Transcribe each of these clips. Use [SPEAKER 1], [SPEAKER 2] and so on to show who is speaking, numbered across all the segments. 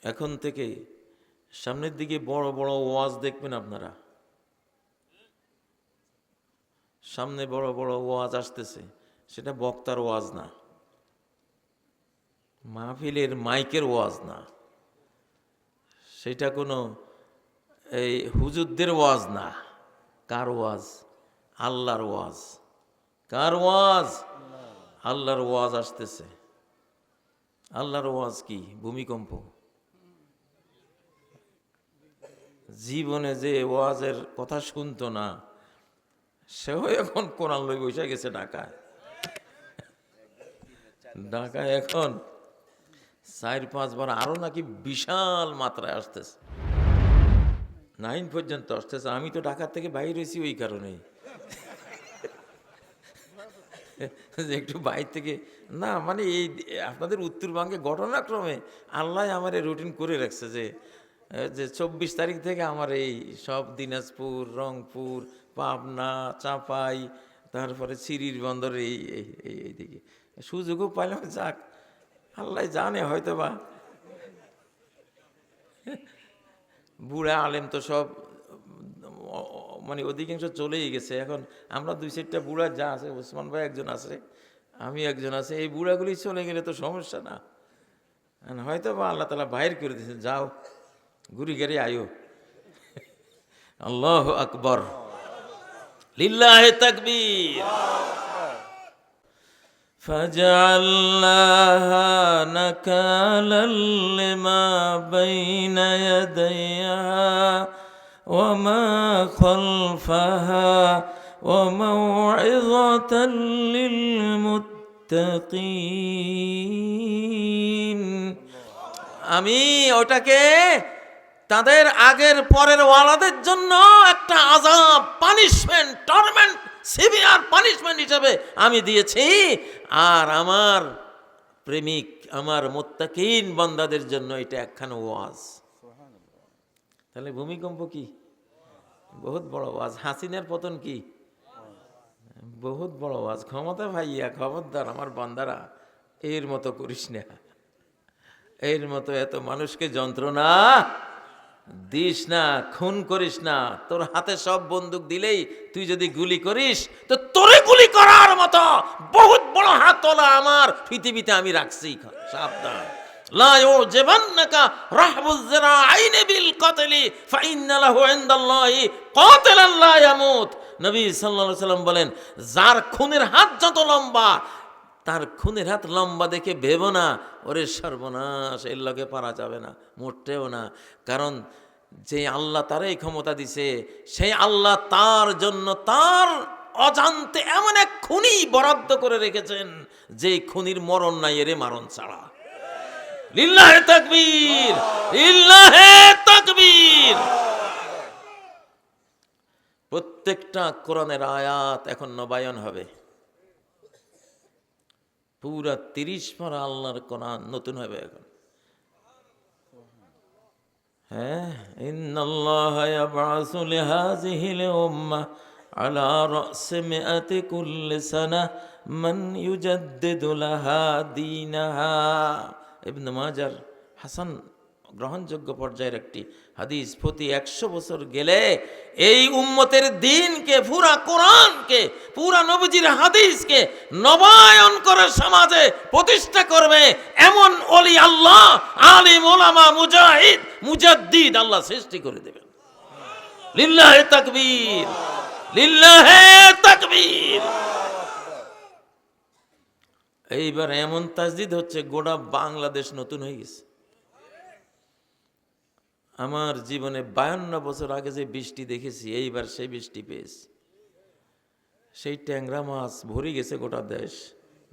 [SPEAKER 1] এখন থেকে সামনের দিকে বড় বড় ওয়াজ দেখবেন আপনারা, সামনে বড় বড় ওয়াজ আসতেছে, সেটা বক্তার ওয়াজ না, মাহফিলের মাইকের ওয়াজ না, সেটা কোনো এই হুজুরদের ওয়াজ না। কার ওয়াজ? আল্লাহর ওয়াজ। কার ওয়াজ? আল্লাহর ওয়াজ আসতেছে। আল্লাহর ওয়াজ কি? ভূমিকম্প। জীবনে যে ওয়াজের কথা শুনতো না, সেও এখন কোরআন লই বসে গেছে ঢাকায়। ঢাকায় এখন 4-5 বার আরো নাকি বিশাল মাত্রায় আসতেছে, 9 পর্যন্ত আসতেছে। আমি তো ঢাকা থেকে বাইরে হয়েছি ওই কারণেই, যে একটু বাইরে থেকে না, মানে এই আপনাদের উত্তরবঙ্গে ঘটনাক্রমে আল্লাহ আমার এই রুটিন করে রাখছে যে যে 24 তারিখ থেকে আমার এই সব দিনাজপুর, রংপুর, পাবনা, চাঁপাই, তারপরে সিরির বন্দর এইদিকে সুযোগও পাইলাম। যাক, আল্লাহ জানে, হয়তো বা বুড়া আলেম তো সব মানে অধিকাংশ চলেই গেছে। এখন আমরা 2-4টা বুড়া যা আছে, ওসমান ভাই একজন আছে, আমি একজন আছে, এই বুড়াগুলি চলে গেলে তো সমস্যা না। হয়তো বা আল্লাহ তাআলা বাইর করে দিয়েছে, যাও ঘুরি গেড়ে আয়ো। আল্লাহু আকবার, লিল্লাহি তাকবীর। فجعلناها نكالا لما بين يديها وما خلفها وموعظة للمتقين। আমি ওটাকে তাদের আগের পরের ওয়ালাদের জন্য একটা আযাব, পানিশমেন্ট, টর্মেন্ট, সিভিয়ার পানিশমেন্ট হিসেবে আমি দিয়েছি। আর আমার প্রেমিক, আমার মুত্তাকিন বান্দাদের জন্য এটা একখানা ওয়াজ। তাহলে ভূমিকম্প কি? বহুত বড় ওয়াজ। হাসিনার পতন কি? বহুত বড় ওয়াজ। ক্ষমতা ভাইয়া, খবরদার আমার বান্দারা, এর মতো করিস না, এর মতো এত মানুষকে যন্ত্রণা দিস না, খুন করিস না। তোর হাতে সব বন্দুক দিলেই তুই যদি গুলি করিস, তো তোরে গুলি করার মতো বহুত বড় হাতওয়ালা আমার পৃথিবীতে আমি রাখছি। সাবধান, লা ইউজিবান্নাকা রাহবুজ যিরাআইনি বিল কতলি ফাইন্না লাহু ইনদাল্লাহি কাতিলান লা ইয়ামুত। নবী সাল্লাল্লাহু আলাইহি সাল্লাম বলেন, যার খুনের হাত যত লম্বা, তার খুনের হাত লম্বা দেখে ভেবো না ওরে সর্বনাশ, এর লগে পারা যাবে না, মোটেও না। কারণ যে আল্লাহ তার এই ক্ষমতা দিছে, সেই আল্লাহ তার জন্য তার অজান্তে এমন এক খুনি বরাদ্দ করে রেখেছেন, যে খুনির মরণ নাই, এরে মারণ ছাড়া। লিল্লাহে তাকবীর, লিল্লাহে তাকবীর। প্রত্যেকটা কোরআনের আয়াত এখন নবায়ন হবে। পুরা 30 পারা আল্লাহর কোরআন নতুন হবে এখন। হ্যাঁ, ইন্নাল্লাহা ইয়াবআসু লিহাযিহিল উম্মাহ আলা রাসি মিআতি কুল্লি সানাহ মান ইউজাদ্দিদু লাহা দীনাহা। ইবনে মাজার হাসান গ্রহণযোগ্য পর্যায়ের একটি হাদিস। প্রতি 100 বছর গেলে এই উম্মতের দ্বীনকে, পুরা কোরআনকে, পুরা নবীজির হাদিসকে নবায়ন করে সমাজে প্রতিষ্ঠা করবে এমন ওলি আল্লাহ, আলিম, ওলামা, মুজাহিদ, মুজাদ্দিদ আল্লাহ সৃষ্টি করে দেবেন। লিল্লাহে তাকবীর, লিল্লাহে তাকবীর। এইবার এমন তাজদিদ হচ্ছে, গোটা বাংলাদেশ নতুন হয়ে গেছে। আমার জীবনে 52 বছর আগে যে বৃষ্টি দেখেছি, এইবার সেই বৃষ্টি পেয়েছি। সেই ট্যাংরা মাছ ভরে গেছে গোটা দেশ,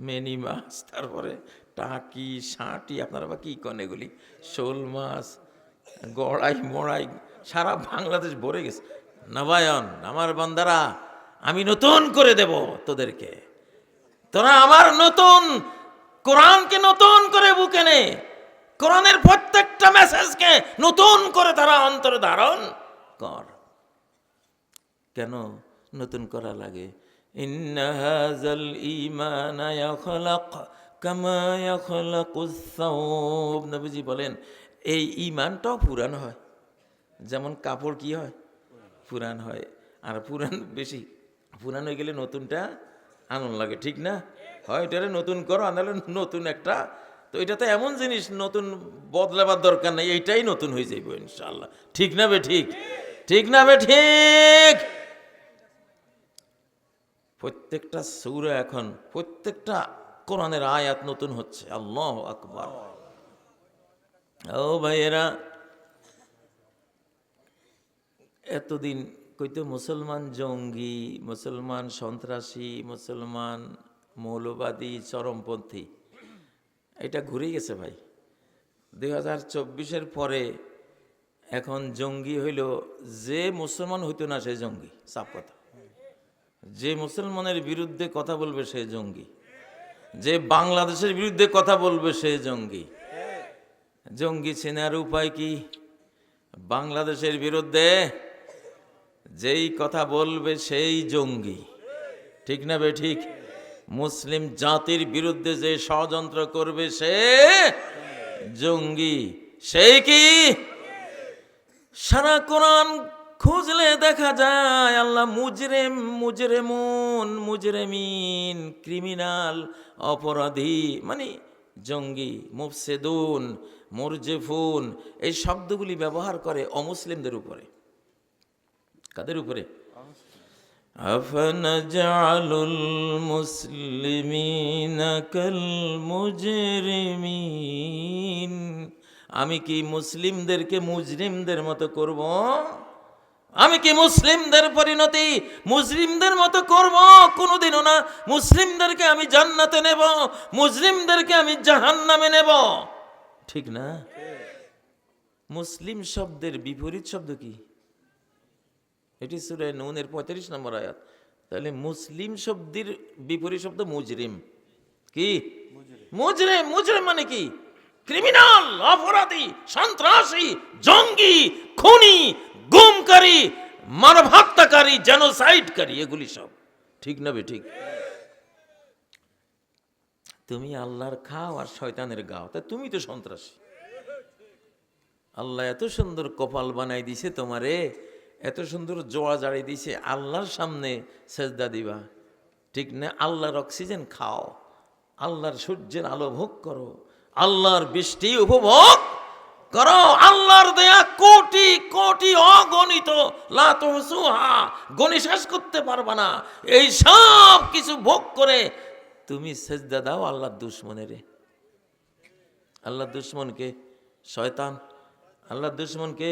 [SPEAKER 1] মেনি মাছ, তারপরে টাকি, সাঁটি, আপনারা বা কি কন এগুলি, শোল মাছ, গড়াই মড়াই, সারা বাংলাদেশ ভরে গেছে। নবায়ন, আমার বান্দারা, আমি নতুন করে দেব তোদেরকে। তোরা আমার নতুন কোরআনকে নতুন করে বুকে নে, কোরআনের প্রত্যেকটা মেসেজকে নতুন করে তারা অন্তরে ধারণ কর। কেন নতুন করা লাগে? ইন্না হাযাল ঈমানা ইয়াখলাক কামা ইয়াখলাকুস সাওব। নবীজি বলেন, এই ইমানটাও পুরান হয়, যেমন কাপড় কি হয়, পুরান হয়। আর পুরান বেশি পুরান হয়ে গেলে নতুনটা আনন্দ লাগে, ঠিক না? হয় এটারে নতুন করো, আনালে নতুন একটা। তো এটা তো এমন জিনিস, নতুন বদলাবার দরকার নেই, এইটাই নতুন হয়ে যাইব ইনশাআল্লাহ, ঠিক না বে ঠিক? ঠিক না বে ঠিক? প্রত্যেকটা সূরা এখন, প্রত্যেকটা কোরআনের আয়াত নতুন হচ্ছে। আল্লাহু আকবার। ও ভাইয়েরা, এতদিন কইতো মুসলমান জঙ্গি, মুসলমান সন্ত্রাসী, মুসলমান মৌলবাদী, চরমপন্থী। এটা ঘুরে গেছে ভাই। 2024-এর পরে এখন জঙ্গি হইল যে মুসলমান হইতো না সে জঙ্গি, সাফ কথা। যে মুসলমানের বিরুদ্ধে কথা বলবে সে জঙ্গি, যে বাংলাদেশের বিরুদ্ধে কথা বলবে সে জঙ্গি। জঙ্গি চেনার উপায় কি? বাংলাদেশের বিরুদ্ধে যেই কথা বলবে সেই জঙ্গি, ঠিক না বে ঠিক? মুসলিম জাতির বিরুদ্ধে যে ষড়যন্ত্র করবে সে জঙ্গি। সেই কি? সারা কোরআন খুঁজলে দেখা যায় আল্লাহ মুজরিম, মুজরিমুন, মুজরিমিন, ক্রিমিনাল, অপরাধী, মানে জঙ্গি, মুফসিদুন, মুরজিফুন, এই শব্দগুলি ব্যবহার করে অমুসলিমদের উপরে। কাদের উপরে? আফনাজআলুল মুসলিমিনা কাল মুজরিমিন। আমি কি মুসলিমদেরকে মুজরিমদের মতো করব? আমি কি মুসলিমদের পরিণতি মুজরিমদের মতো করব? কোনোদিনও না। মুসলিমদেরকে আমি জান্নাতে নেব, মুজরিমদেরকে আমি জাহান্নামে নেব, ঠিক না? মুসলিম শব্দের বিপরীত শব্দ কি? এটি সূরা নূনের 35 নম্বর আয়াত। তাহলে মুসলিম শব্দের বিপরীত শব্দ মুজরিম। কি? মুজরিম। মুজরিম মানে কি? ক্রিমিনাল, অপরাধী, সন্ত্রাসী, জঙ্গি, খুনি, গুমকারী, মানব হত্যাকারী, জেনোসাইডকারী, এগুলি সব, ঠিক না বে ঠিক? তুমি আল্লাহর খাও আর শয়তানের গাও, তা তুমি তো সন্ত্রাসী। আল্লাহ এত সুন্দর কপাল বানাই দিছে তোমারে, এত সুন্দর জোয়া জাড়ি দিছে, আল্লাহর সামনে সেজদা দিবা, ঠিক না? আল্লাহর অক্সিজেন খাও, আল্লাহর সূর্যের আলো ভোগ করো, আল্লাহর বৃষ্টি উপভোগ করো, আল্লাহর দেয়া কোটি কোটি অগণিত, লা তুহসুহা, গণে শেষ করতে পারবা না, এই সব কিছু ভোগ করে তুমি সেজদা দাও আল্লাহর দুশমনেরে। আল্লাহর দুশমনকে? শয়তান। আল্লাহর দুশমনকে?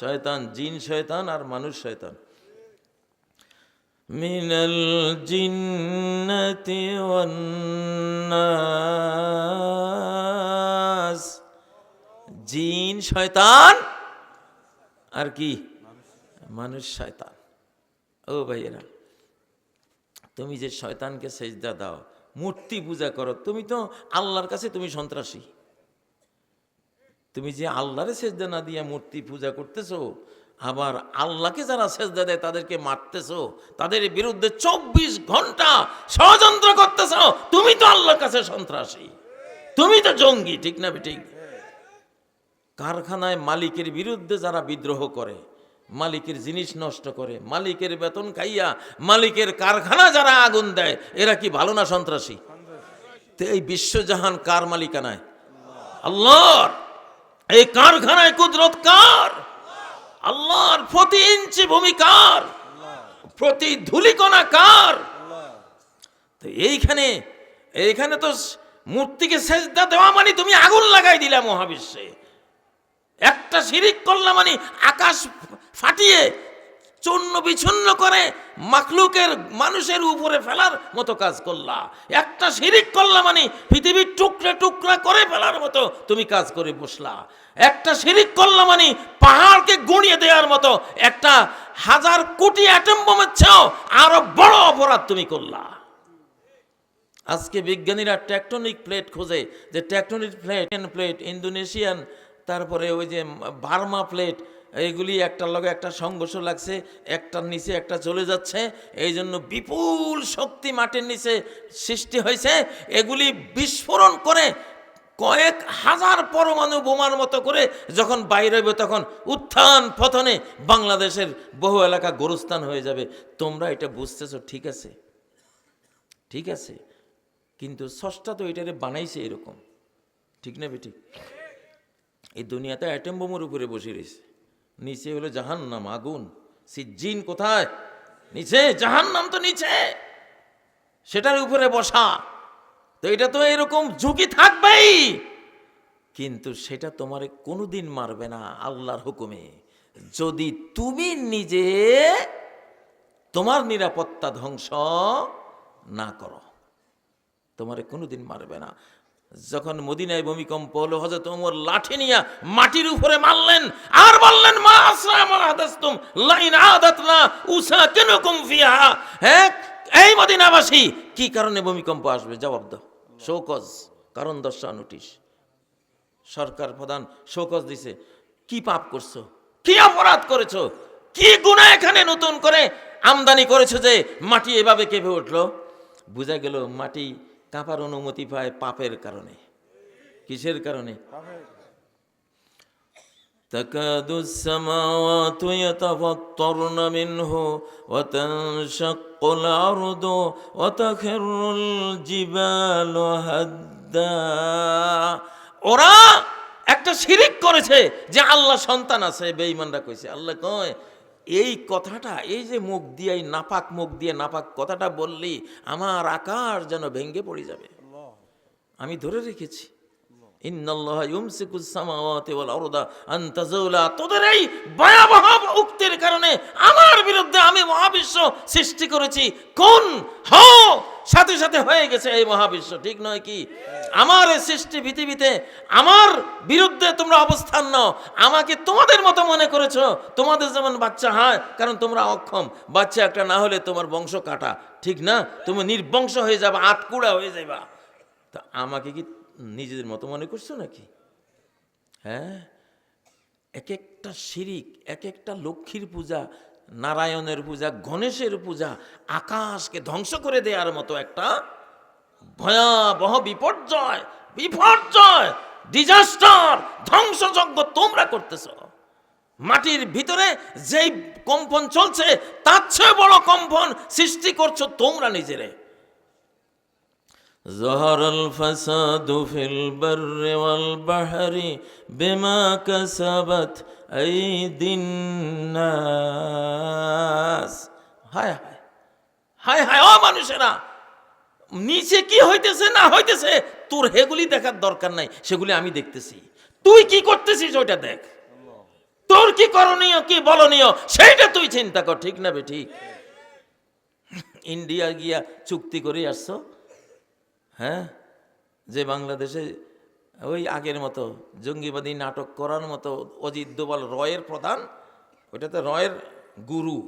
[SPEAKER 1] শয়তান। জিন শয়তান আর মানুষ শয়তান। মিনাল জিন্নাতি ওয়ান নাস। জিন শয়তান আর কি? মানুষ শয়তান। ও ভাইয়েরা, তুমি যে শয়তানকে সেজদা দাও, মূর্তি পূজা করো, তুমি তো আল্লাহর কাছে তুমি সন্ত্রাসী। তুমি যে আল্লাহরে সেজদা না দিয়ে মূর্তি পূজা করতেছো, আবার আল্লাহকে যারা সেজদা দেয় তাদেরকে মারতেছো, তাদের বিরুদ্ধে 24 ঘন্টা ষড়যন্ত্র করতেছো, তুমি তো আল্লাহর কাছে সন্ত্রাসী, তুমি তো জঙ্গি, ঠিক না ঠিক? কারখানায় মালিকের বিরুদ্ধে যারা বিদ্রোহ করে, মালিকের জিনিস নষ্ট করে, মালিকের বেতন খাইয়া মালিকের কারখানা যারা আগুন দেয়, এরা কি ভালো না সন্ত্রাসী? তো এই বিশ্বজাহান কার মালিকানায়? আল্লাহর। এই কারখানায় কুদরত কার? আল্লাহর। প্রতি ইঞ্চি ভূমি কার? প্রতি ধূলিকণা কার? তো এইখানে তো মূর্তিকে সেজদা দেওয়া মানে তুমি আগুন লাগাই দিলা মহাবিশ্বে। একটা শিরিক করলা মানে আকাশ ফাটিয়ে চূর্ণ বিচ্ছিন্ন করে মাখলুকের মানুষের উপরে ফেলার মতো কাজ করলা। একটা শিরিক করলা মানে পৃথিবীর টুকরা টুকরা করে ফেলার মতো তুমি কাজ করে বসলা। একটা শিরিক করলা মানে পাহাড়কে গুঁড়িয়ে দেওয়ার মতো, একটা 1000 কোটি অ্যাটম বোমের চেয়েও আরো বড় অপরাধ তুমি করলা। আজকে বিজ্ঞানীরা টেকটনিক প্লেট খোঁজে, যে টেকটনিক প্লেট ইন্দোনেশিয়ান, তারপরে ওই যে বার্মা প্লেট, এইগুলি একটার লগে একটা সংঘর্ষ লাগছে, একটার নিচে একটা চলে যাচ্ছে, এই জন্য বিপুল শক্তি মাটির নিচে সৃষ্টি হয়েছে। এগুলি বিস্ফোরণ করে কয়েক হাজার পরমাণু বোমার মতো করে যখন বাইরে হবে তখন উত্থান পতনে বাংলাদেশের বহু এলাকা গোরস্থান হয়ে যাবে। তোমরা এটা বুঝতেছো, ঠিক আছে, ঠিক আছে, কিন্তু স্রষ্টা তো এটারে বানাইছে এরকম, ঠিক না বেঠিক? এই দুনিয়াতে অ্যাটম বোমের উপরে বসে রয়েছে, নিচে হলো জাহান্নাম, আগুন। সিজ্জিন কোথায়? নিচে। জাহান্নাম তো নিচে, সেটার উপরে বসা। তো এটা তো এরকম ঝুঁকি থাকবেই, কিন্তু সেটা তোমারে কোনোদিন মারবে না আল্লাহর হুকুমে, যদি তুমি নিজে তোমার নিরাপত্তা ধ্বংস না করো। তোমারে কোনোদিন মারবে না। যখন মদিনায় ভূমিকম্প হলো, হযরত ওমর লাঠি নিয়ে মাটির উপরে মারলেন আর বললেন, মা আসরা মা হাদাসতুম লাইন আদাতনা উসাকিনুকুম ফিহা। হ্যাঁ, এই মদিনাবাসী, কি কারণে ভূমিকম্প আসবে? জবাব দাও। শোকজ, কারণ দর্শা নোটিশ। সরকার প্রধান শোকজ দিছে। কি পাপ করছো, কি অপরাধ করেছো, কি গুনাহ এখানে নতুন করে আমদানি করেছো যে মাটি এভাবে কেঁপে উঠলো? বুঝা গেল মাটি কাঁপার অনুমতি পায় পাপের কারণে। কিসের কারণে? তাকাদুস সামাওয়াতু ইয়াতাফাত্তারনা মিনহু ওয়া তানশাক্কুল আরদু ওয়া তাখিরুল জিবালু হাদ্দা। ওরা একটা শিরিক করেছে যে আল্লাহ সন্তান আছে। বেঈমানরা কইছে, আল্লাহ কয় এই কথাটা, এই যে মুখ দিয়ে, এই নাপাক মুখ দিয়ে নাপাক কথাটা বললি, আমার আকাশ যেন ভেঙ্গে পড়ে যাবে। আমি ধরে রেখেছি, ইন্নাল্লাহা ইউমসিকুস সামাওয়াতি ওয়াল আরদা আন তাযুলা। তোদের এই ভয়াবহ উক্তির কারণে আমার বিরুদ্ধে আমি মহাবিশ্ব সৃষ্টি করেছি। কোন সাথে সাথে হয়ে গেছে এই মহাবিশ্ব, ঠিক নয় কি? আমার এই সৃষ্টি পৃথিবীতে আমার বিরুদ্ধে তোমরা অবস্থান নাও। আমাকে তোমাদের মতো মনে করেছো, তোমাদের যেমন বাচ্চা হয়, কারণ তোমরা অক্ষম, বাচ্চা একটা না হলে তোমার বংশ কাটা, ঠিক না? তুমি নির্বংশ হয়ে যাবে, আটকুড়া হয়ে যাবা। তা আমাকে কি নিজেদের মতো মনে করছো নাকি? হ্যাঁ, এক একটা শিরিক, এক একটা লক্ষ্মীর পূজা, নারায়ণের পূজা, গণেশের পূজা আকাশকে ধ্বংস করে দেওয়ার মতো একটা ভয়াবহ বিপর্যয়, বিপর্যয়, ডিজাস্টার, ধ্বংসযজ্ঞ তোমরা করতেছ। মাটির ভিতরে যেই কম্পন চলছে তার চেয়ে বড় কম্পন সৃষ্টি করছো তোমরা নিজেরে। ظهر الفساد في البر والبحر بما كسبت أيدي الناس। হায় হায় হায় হায়, ও মানুষেরা, নিচে কি হইতেছে না হইতেছে তোর হেগুলি দেখার দরকার নাই, সেগুলি আমি দেখতেছি। তুই কি করতেছিস ওইটা দেখ, তোর কি করণীয়, কি বলনীয় সেইটা তুই চিন্তা কর, ঠিক না বে ঠিক? ইন্ডিয়া গিয়া চুক্তি করে আসছো, হ্যাঁ, যে বাংলাদেশে ওই আগের মতো জঙ্গিবাদী নাটক করার মতো অজিত দোভাল রয়ের প্রধান, ওইটাতে রয়ের গুরু,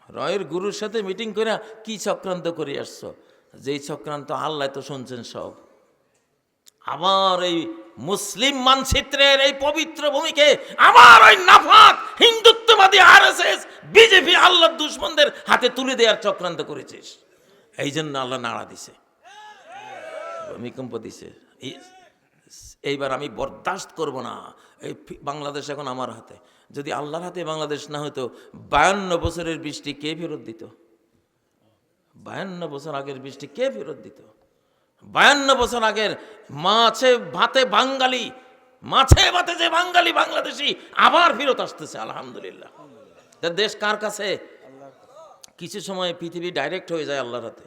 [SPEAKER 1] রয়ের গুরুর সাথে মিটিং করে কি চক্রান্ত করে আসছো, যেই চক্রান্ত আল্লাহ তো শুনছেন সব। আবার এই মুসলিম মানচিত্রের এই পবিত্র ভূমিকে আবার ওই নাফাক হিন্দুত্ববাদী আরএসএস বিজেপি আল্লাহর দুশমনদের হাতে তুলে দেওয়ার চক্রান্ত করেছিস। এই জন্য আল্লাহ নাড়া দিছে, ভূমিকম্প দিছে। এইবার আমি বরদাস্ত করব না। এই বাংলাদেশ এখন আমার হাতে, যদি আল্লাহর হাতে বাংলাদেশ না হতো, 52 বছরের বৃষ্টি কে ফেরত দিত? 52 বছর আগের বৃষ্টি কে ফেরত দিত? 52 বছর আগের মাছে ভাতে বাঙালি, মাছে ভাতে যে বাঙালি বাংলাদেশি আবার ফেরত আসতেছে, আলহামদুলিল্লাহ। দেশ কার কাছে? কিছু সময় পৃথিবী ডাইরেক্ট হয়ে যায় আল্লাহর হাতে।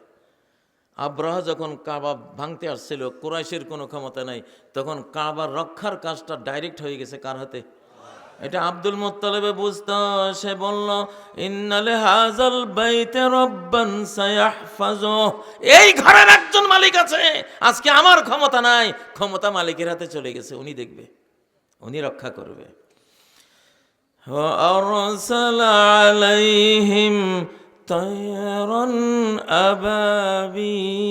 [SPEAKER 1] আব্রাহা যখন কাবা ভাঙতে আসছিল, কুরাইশের কোনো ক্ষমতা নাই, তখন কাবার রক্ষার কাজটা ডাইরেক্ট হয়ে গেছে কার হাতে? এটা আব্দুল মুত্তালিবে বুঝতো। সে বলল, ইন্নালে হাযাল বাইতে রাব্বান সায়াহফাজু। এই ঘরের একজন মালিক আছে, আজকে আমার ক্ষমতা নাই, ক্ষমতা মালিকের হাতে চলে গেছে, উনি দেখবে, উনি রক্ষা করবে। ওয়া আরসালা আলাইহিম তায়রান আবাবিল।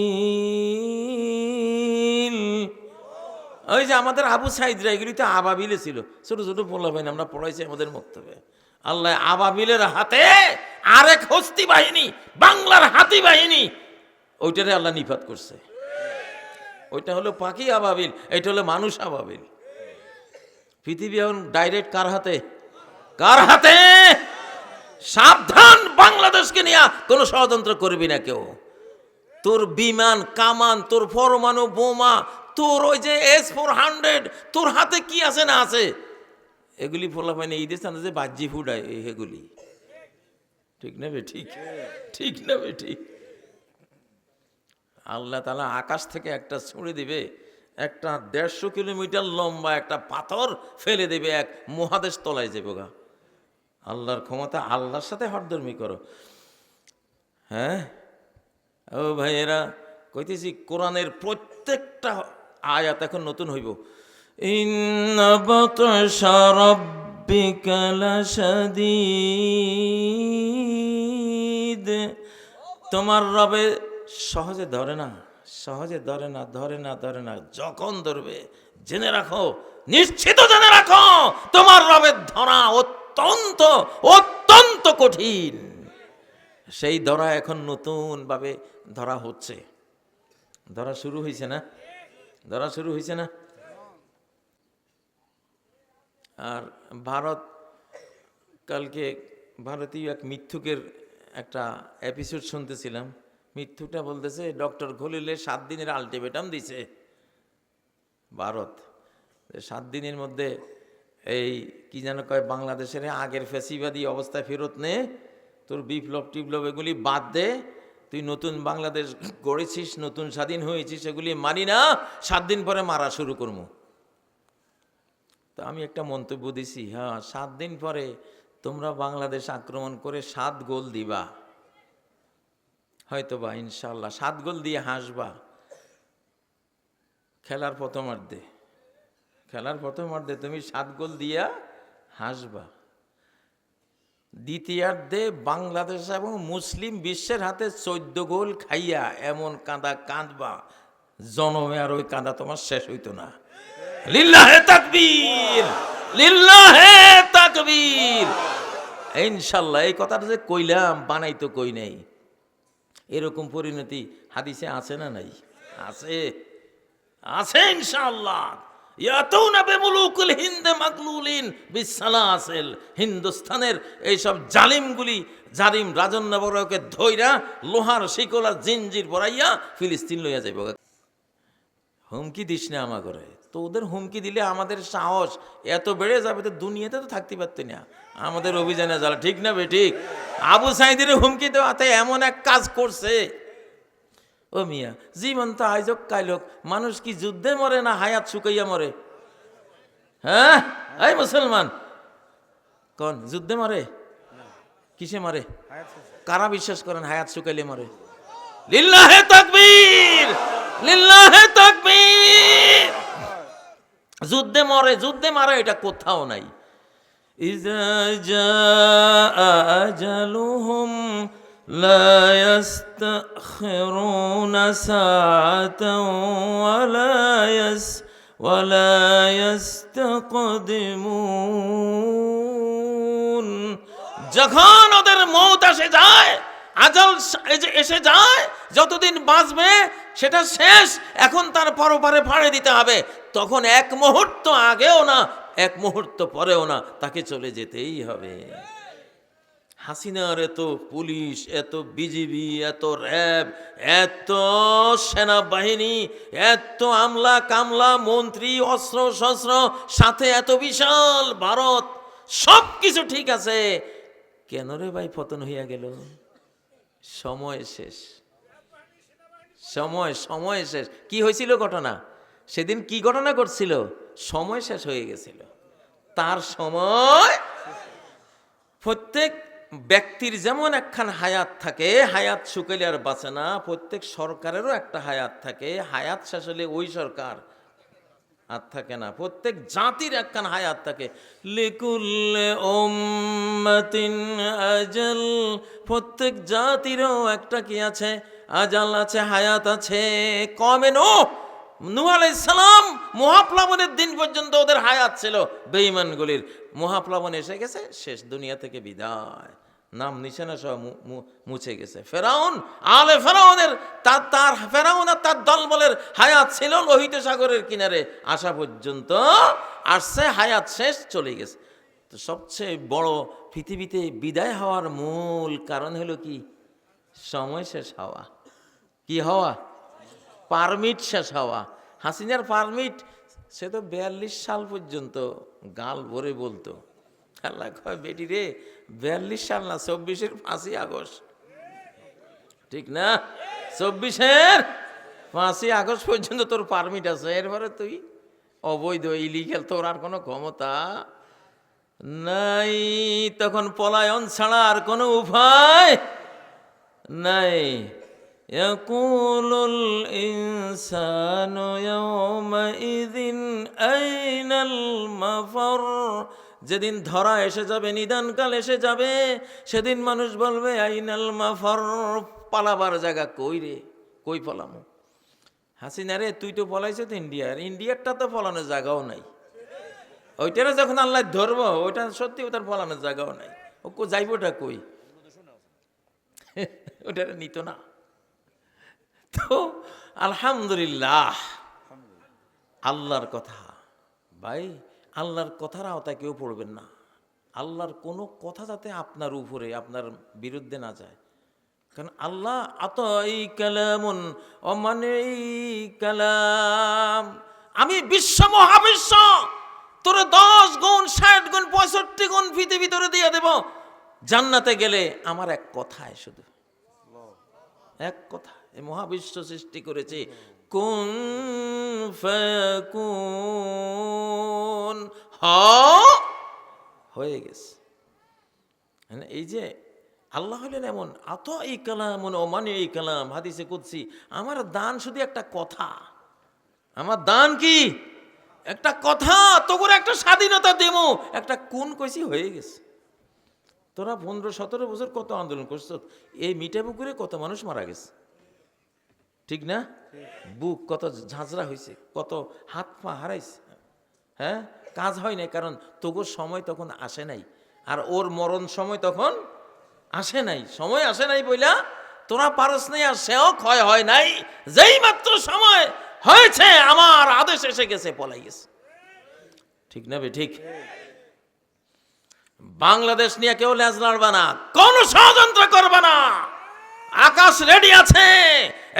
[SPEAKER 1] ওই যে আমাদের আবু সাইদরা, এগুলি তো আবাবিলে ছিল, ছোট ছোট পোলাপাইন, আমরা পড়াইছি আমাদের বক্তব্যে। আল্লাহ আবাবিলের হাতে আরেক হস্তি বাহিনী, বাংলার হাতি বাহিনী, ওইটারে আল্লাহ নিপাত করছে। ওইটা হলো পাখি আবাবিল, এটা হলো মানুষ আবাবিল। পৃথিবী এখন ডাইরেক্ট কার হাতে? কার হাতে? সাবধান, বাংলাদেশকে নিয়ে কোনো ষড়যন্ত্র করবি না কেউ। তোর বিমান কামান, তোর পরমাণু বোমা, তোর ওই যে S-400, তোর হাতে কি আছে না আছে, এগুলি ফোলা পায়নি ঈদের স্থানে যে বাহ্যি ফুটায় এগুলি, ঠিক না বে ঠিক? ঠিক না বে ঠিক? আল্লাহ তাআলা আকাশ থেকে একটা ছুঁড়ে দিবে, একটা 150 কিলোমিটার লম্বা একটা পাথর ফেলে দেবে, এক মহাদেশ তলায় যাবে গা। আল্লাহর ক্ষমতা, আল্লাহর সাথে হরদর্মি করো। হ্যাঁ ও ভাইয়েরা, কইতেছি কোরআনের প্রত্যেকটা আয়াত এখন নতুন হইব। ইন্না বাতশা রাব্বিকা লাশাদীদ, তোমার রবে সহজে ধরে না, সহজে ধরে না, ধরে না, ধরে না। যখন ধরবে জেনে রাখো, নিশ্চিত জেনে রাখো, তোমার রবের ধরা অত্যন্ত অত্যন্ত কঠিন। সেই ধরা এখন নতুন ভাবে ধরা হচ্ছে, ধরা শুরু হয়েছে না? ধরা শুরু হয়েছে না? আর ভারত, কালকে ভারতীয় এক মিথ্যুকের একটা এপিসোড শুনতেছিলাম। মিথ্যুকটা বলতেছে ডক্টর খলিলের 7 দিনের আলটিমেটাম দিছে ভারত, 7 দিনের মধ্যে এই কি যেন কয়, বাংলাদেশের আগের ফ্যাসিবাদী অবস্থায় ফেরত নে, তোর বিপ্লব টিপ্লব এগুলি বাদ দে, তুই নতুন বাংলাদেশ গড়েছিস, নতুন স্বাধীন হয়েছিস, এগুলি মানি না, 7 দিন পরে মারা শুরু করবো। তো আমি একটা মন্তব্য দিছি, হ্যাঁ 7 দিন পরে তোমরা বাংলাদেশ আক্রমণ করে 7 গোল দিবা, হয়তো বা ইনশাল্লাহ 7 গোল দিয়ে হাসবা খেলার প্রথমার্ধে। খেলার প্রথমার্ধে তুমি 7 গোল দিয়া হাসবা, দ্বিতীয়ার্ধে বাংলাদেশ এবং মুসলিম বিশ্বের হাতে 14 গোল খাইয়া এমন কাঁদা কাঁদবা, জনমে আর ওই কাঁদা তোমার শেষ হইতো না। লিল্লাহে তাকবীর, লিল্লাহে তাকবীর। ইনশাল্লাহ এই কথাটা যে কইলাম, বানাইতো কই নাই। এরকম পরিণতি হাদিসে আছে না নাই? আছে, আছে ইনশাআল্লাহ। ইয়াতুনা বিমুলুকুল হিন্দ মাগলুলিন বিসালাসিল, হিন্দুস্তানের এইসব জালিমগুলি, জালিম রাজন্যবরকে ধইরা লোহার শিকল আর জিনজির পরাইয়া ফিলিস্তিন লইয়া যাইব। হুমকি দিস না আমা করে, তো ওদের হুমকি দিলে আমাদের সাহস এত বেড়ে যাবে, তো দুনিয়াতে তো থাকতে পারতি না আমাদের অভিযানে জ্বালা, ঠিক না বে ঠিক? আবু সাইদের হুমকি দেওয়াতে এমন এক কাজ করছে, ও মিয়া জীবন তো আয়োজক কাইলক, মানুষ কি যুদ্ধে মরে না হায়াত শুকাইয়া মরে? হ্যাঁ এই মুসলমান কোন যুদ্ধে মরে? কিসে মরে? কারা বিশ্বাস করেন হায়াত শুকাইলে মরে? লিল্লাহে তাকবীর, লিল্লাহে তাকবীর। যুদ্ধে মরে, যুদ্ধে মারে এটা কোথাও নাই। ইযা জাআ আজালুহুম লা ইস্তাখিরুনা সাআতান ওয়া লা ইস্তাকদিমুন। যখন ওদের মওত এসে যায়, আজল এসে যায়, যতদিন বাঁচবে সেটা শেষ, এখন তার পরপারে ফাড়ে দিতে হবে, তখন এক মুহূর্ত আগেও না, এক মুহূর্ত পরেও না, তাকে চলে যেতেই হবে। হাসিনার এত পুলিশ, এত বিজিবি, এত র্যাব, এত সেনাবাহিনী, এত আমলা কামলা, মন্ত্রী, অস্ত্র শস্ত্র, সাথে এত বিশাল ভারত, সব কিছু ঠিক আছে, কেন রে ভাই পতন হইয়া গেল? সময় শেষ, সময় শেষ। কি হয়েছিল ঘটনা সেদিন? কি ঘটনা ঘটছিল? সময় শেষ হয়ে গেছিল, তার সময়। প্রত্যেক ব্যক্তির যেমন একখান হায়াত থাকে, হায়াত শুকাইলে আর বাঁচে না, প্রত্যেক সরকারেরও একটা হায়াত থাকে, হায়াত শেষ হলে ওই সরকার আর থাকে না। প্রত্যেক জাতির একখান হায়াত থাকে। লিকুল্লি উম্মাতিন আজাল, প্রত্যেক জাতিরও একটা কি আছে? আজাল আছে, হায়াত আছে। কওমে নূহ আলাইহিস সালাম মহাপ্লাবনের দিন পর্যন্ত ওদের হায়াত ছিল, বেঈমানগুলির। মহাপ্লাবন এসে গেছে, শেষ, দুনিয়া থেকে বিদায়। নাম নিশানা সহ মুছে গেছে। ফেরাউন, আলে ফেরাউনের তার ফেরাউন আর তার দলবলের হায়াত ছিল লোহিত সাগরের কিনারে আসা পর্যন্ত, আসছে হায়াত শেষ, চলে গেছে। তো সবচেয়ে বড় পৃথিবীতে বিদায় হওয়ার মূল কারণ হলো কি? সময় শেষ হওয়া। কি হওয়া? পারমিট শেষ হওয়া। হাসিনার পারমিট, সে তো 42 সাল পর্যন্ত গাল ভরে বলতো। আল্লাহ কয়, বেটি রে, 42 সাল না, 24-এর 5ই আগস্ট, ঠিক না? 24-এর 5ই আগস্ট পর্যন্ত তোর পারমিট আছে। এরপরে তুই অবৈধ, ইলিগাল, তোর আর কোনো ক্ষমতা নাই। তখন পলায়ন ছাড়া আর কোনো উপায় নাই। ইয়াকুলুল ইনসানু ইয়াওমাইযিন আইনাল মাফার। যেদিন ধরা এসে যাবে, নিদানকাল এসে যাবে, সেদিন মানুষ বলবে আইনাল মাফার, পালাবার জায়গা কই রে, কই পলামো? হাসিনা রে, তুই তো পলাইছ তো ইন্ডিয়ারটা তো পলানোর জায়গাও নাই। ওইটারে যখন আল্লাহ ধরবো, ওইটা সত্যি ওটার পলানোর জায়গাও নাই। ও যাইবোটা কই? ওটারে নিত না। তো আলহামদুলিল্লাহ, আল্লাহর কথা ভাই, আল্লাহর কথার আওতায় কেউ পড়বেন না। আল্লাহর কোনো কথা যাতে আপনার উপরে, আপনার বিরুদ্ধে না যায়। কারণ আল্লাহ আতাই কালামুন অমানেই কালাম, আমি বিশ্ব মহাবিশ্ব তোরে 10 গুণ 60 গুণ 65 গুণ পৃথিবী তোরে দিয়ে দেব। জান্নাতে গেলে আমার এক কথায়, শুধু এক কথা, এই মহাবিশ্ব সৃষ্টি করেছে, কুন ফায়াকুন, হয়ে গেছে। এই যে আল্লাহ হলেন এমন আতাই কালামুন অমানেই কালাম। হাদিসে কুদসি, আমার দান শুধু একটা কথা। আমার দান কি? একটা কথা। তোর একটা স্বাধীনতা দেবো, একটা কোন কইছি, হয়ে গেছে। তোরা 15-17 বছর কত আন্দোলন করছ, এই মিঠাপুকুরে কত মানুষ মারা গেছে, ঠিক না? বুক কত ঝাঁঝরা হয়েছে, কত হাত পা হারাইছে। হ্যাঁ, কাজ হয় নাই, কারণ তোর সময় তখন আসে নাই, আর ওর মরণ সময় তখন আসে নাই। সময় আসে নাই বইলা তোরা পারস নাই, আর সেও ক্ষয় হয় নাই। যেই মাত্র সময় হয়েছে, আমার আদেশ এসে গেছে, পলাই গেছে, ঠিক না? ঠিক। বাংলাদেশ নিয়ে কেউ লেজ নাড়বা না, কোন ষড়যন্ত্র করবা না। আকাশ রেডি আছে,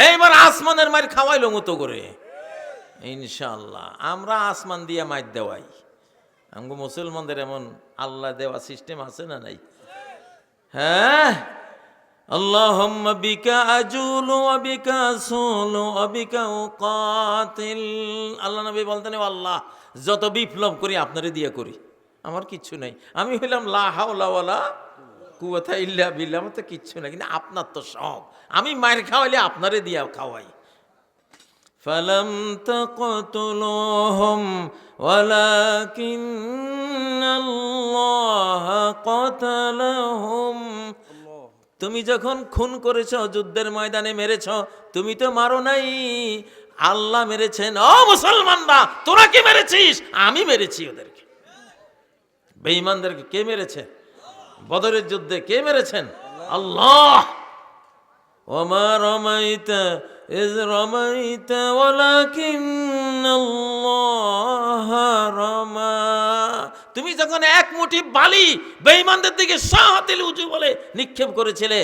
[SPEAKER 1] এইবার আসমানের মার খাওয়াইলো মতো করে ইনশাআল্লাহ। আমরা আসমান দিয়ে মাইর দেওয়াই। আমগো মুসলমানদের এমন আল্লাহ দেওয়া সিস্টেম আছে না নাই? হ্যাঁ, আল্লাহুম্মা বিকা আজুলু ওয়া বিকা আসুলু ওয়া বিকা উকাতিল। আল্লাহ নবী বলতেন, আল্লাহ, যত বিপ্লব করি আপনারে দিয়ে করি, আমার কিচ্ছু নাই। আমি হইলাম লা হাওলা ওয়ালা কুওয়াতা ইল্লা বিল্লাহ, আমার তো কিচ্ছু নাই, কিন্তু আপনার তো সব। আমি মায়ের খাওয়াইলে আপনারে দিয়া খাওয়াই। ফালাম তাকতুলুহুম ওয়ালাকিন্নাল্লাহ কাতালাহুম। তুমি যখন খুন করেছ, যুদ্ধের ময়দানে মেরেছ, তুমি তো মারো নাই, আল্লাহ মেরেছেন। ও মুসলমানরা, তোরা কি মেরেছিস? আমি মেরেছি ওদেরকে। বেঈমানদেরকে কে মেরেছে? বদরের যুদ্ধে কে মেরেছেন? আল্লাহ। ওমা রমাইতা ইজ রমাইতা ওয়ালাকিন্নাল্লাহ রমা। তুমি যখন এক মুঠি বালি বেঈমানদের দিকে সাহাতিল উজু বলে নিক্ষেপ করেছিলে,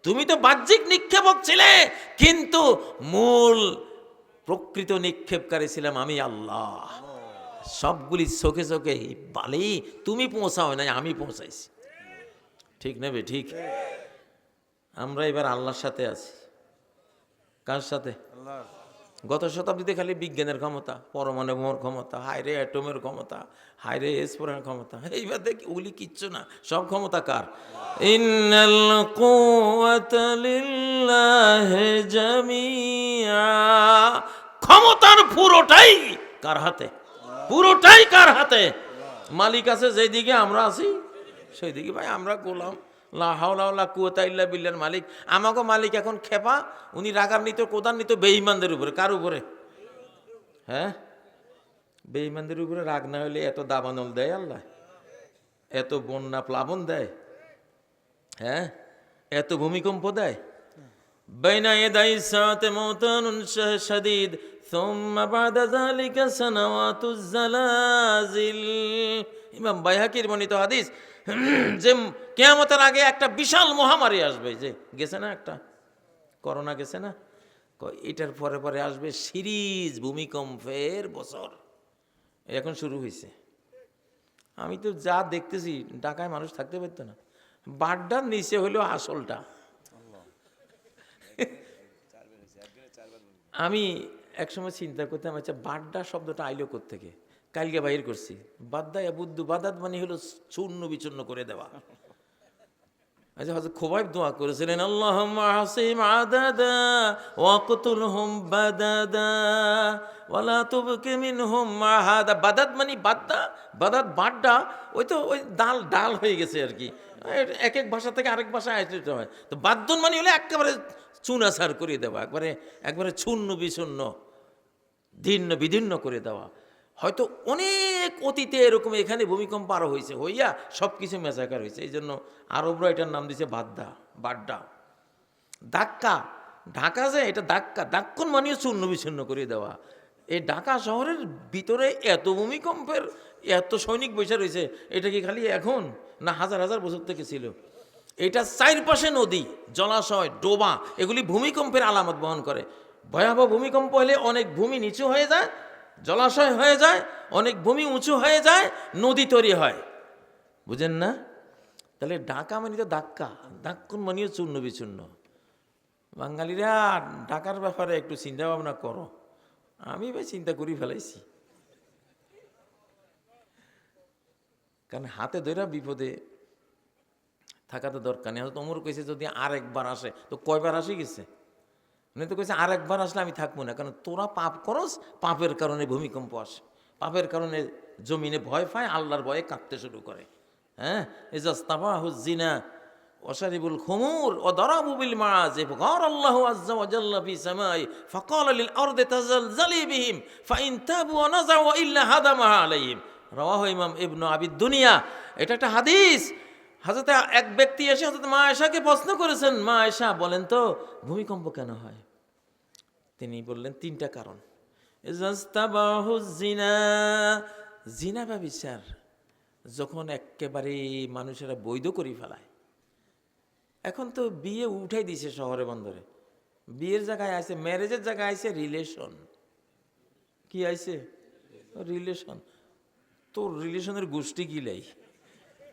[SPEAKER 1] তুমি তো বাহ্যিক নিক্ষেপক ছিলে, কিন্তু মূল প্রকৃত নিক্ষেপকারী ছিলাম আমি, আল্লাহ। সবগুলি চোখে চোখে বালি তুমি পৌঁছাও নাই, আমি পৌঁছাইছি, ঠিক নেবে? ঠিক। আমরা এবার আল্লাহর সাথে আছি। কার সাথে? গত শতাব্দীতে খালি বিজ্ঞানের ক্ষমতা, পরমাণু বোমার ক্ষমতা, হাইরে অ্যাটমের ক্ষমতা, হাইরে স্ফোরণের ক্ষমতা, এইবার দেখি ওগুলি কিচ্ছু না। সব ক্ষমতা কার? ইন্নাল কুওয়াতা লিল্লাহি জামিআ। ক্ষমতার পুরোটাই কার হাতে? পুরোটাই কার হাতে? মালিক আছে যেদিকে, আমরা আছি সেই দিকে। ভাই, আমরা গোলাম। লা হাওলা ওয়ালা কুওয়াতা ইল্লা বিল্লাহর মালিক। আমাকে মালিক এখন খেপা, উনি রাগান্বিত, ক্রোধান্বিত বেঈমানদের উপরে। কার উপরে? হ্যাঁ, বেঈমানদের উপরে রাগ না হলে এত দাবানল দেয় আল্লাহ? এত বন্যা প্লাবন দেয়? হ্যাঁ, এত ভূমিকম্প দেয়। বাইনা ইয়াদাই সাআতি মাউতানুন শাদীদ সুম্মা বাদা যালিকা সানাওয়াতুজ জালাজিল। ইমাম বাইহাকির বর্ণিত হাদিস যে কিয়ামতের আগে একটা বিশাল মহামারী আসবে। যে গেছে না একটা করোনা গেছে না, এটার পরে পরে আসবে সিরিজ ভূমিকম্পের বছর। এখন শুরু হয়েছে। আমি তো যা দেখতেছি ঢাকায় মানুষ থাকতে পারতো না। বাড্ডার নিচে হলো আসলটা। আমি একসময় চিন্তা করতাম, আচ্ছা বাড্ডা শব্দটা আইলো কোত্থেকে, কালকে বাহির করছি। বাদ্দা বুদ্ধু বাদাত মানে হলো চূর্ণ বিচূর্ণ করে দেওয়া। আচ্ছা হযরত খুবাইব দোয়া করেছিলেন, আল্লাহুম্মা হাসিম আদাদা ওয়াকতুলহুম বাদাদা ওয়ালা তুবকি মিনহুম মাহাদা। বাদাত মানে বাদ্দা, বাদাত বাড্ডা, ওই তো ওই ডাল ডাল হয়ে গেছে আর কি, এক এক ভাষা থেকে আরেক ভাষায় আসতে হয়। তো বাদ্দন মানে হলে একেবারে চুনাচার করে দেওয়া, একবারে চূর্ণ বিচূর্ণ দীর্ণ বিদীর্ণ করে দেওয়া। হয়তো অনেক অতীতে এরকম এখানে ভূমিকম্প আরও হয়েছে, হইয়া সব কিছু মেসাকার হয়েছে। এই জন্য আরবরা এটার নাম দিয়েছে বাড্ডা। ধাক্কা, ঢাকা যে এটা ধাক্কা, দাক্ষণ মানেও চূর্ণ বিচ্ছিন্ন করে দেওয়া। এই ঢাকা শহরের ভিতরে এত ভূমিকম্পের এত সৈনিক বসে রয়েছে, এটা কি খালি এখন না হাজার হাজার বছর থেকে ছিল? এটা চারপাশে নদী, জলাশয়, ডোবা, এগুলি ভূমিকম্পের আলামত বহন করে। ভয়াবহ ভূমিকম্প হলে অনেক ভূমি নিচু হয়ে যায়, জলাশয় হয়ে যায়, অনেক ভূমি উঁচু হয়ে যায়, নদী তৈরি হয়। বুঝেন না? তাহলে ঢাকা মানে তো ধাক্কা, ধাক্কন মানেও চূর্ণ বিচূর্ণ। বাঙালিরা ঢাকার ব্যাপারে একটু চিন্তা ভাবনা করো। আমি ভাই চিন্তা করি ফেলাইছি, কারণ হাতে ধরে বিপদে থাকা তো দরকার নেই। তোমর কইছে যদি আরেকবার আসে, তো কয়বার আসে গেছে? তো কইছে আরেকবার আসলে আমি থাকবো না, কারণ তোরা পাপ করস, পাপের কারণে ভূমিকম্প আসে, পাপের কারণে জমিনে ভয় পায়, আল্লাহর ভয়ে কাঁপতে শুরু করে। হ্যাঁ, জিনা ওয়াশারিবুল খুমুর ও দারাবু বিল মাআজিব গার আল্লাহু আযজা ওয়া জাল্লা ফি সামাই ফাকালা লিল আরদি তাযালজালি বিহিম ফাইন তাবু ওয়া নাযাউ ওয়া ইল্লা হাদামাহা আলাইহিম। রাওয়াহু ইমাম ইবনু আবি দুনিয়া। এটা একটা হাদিস। হযরত এক ব্যক্তি এসে হযরত মা আয়েশাকে প্রশ্ন করেছেন, মা আয়েশা বলেন তো ভূমিকম্প কেন হয়? তিনি বললেন তিনটা কারণ। ইজাস্তাবাহু জিনা, জিনা ব্যভিচার যখন একেবারে মানুষেরা বৈধ করে ফেলায়। এখন তো বিয়ে উঠাই দিছে শহরে বন্দরে, বিয়ের জায়গায় আছে, ম্যারেজের জায়গায় আছে রিলেশন। কি আইছে? রিলেশন। তোর রিলেশনের গোষ্ঠী কি লাই?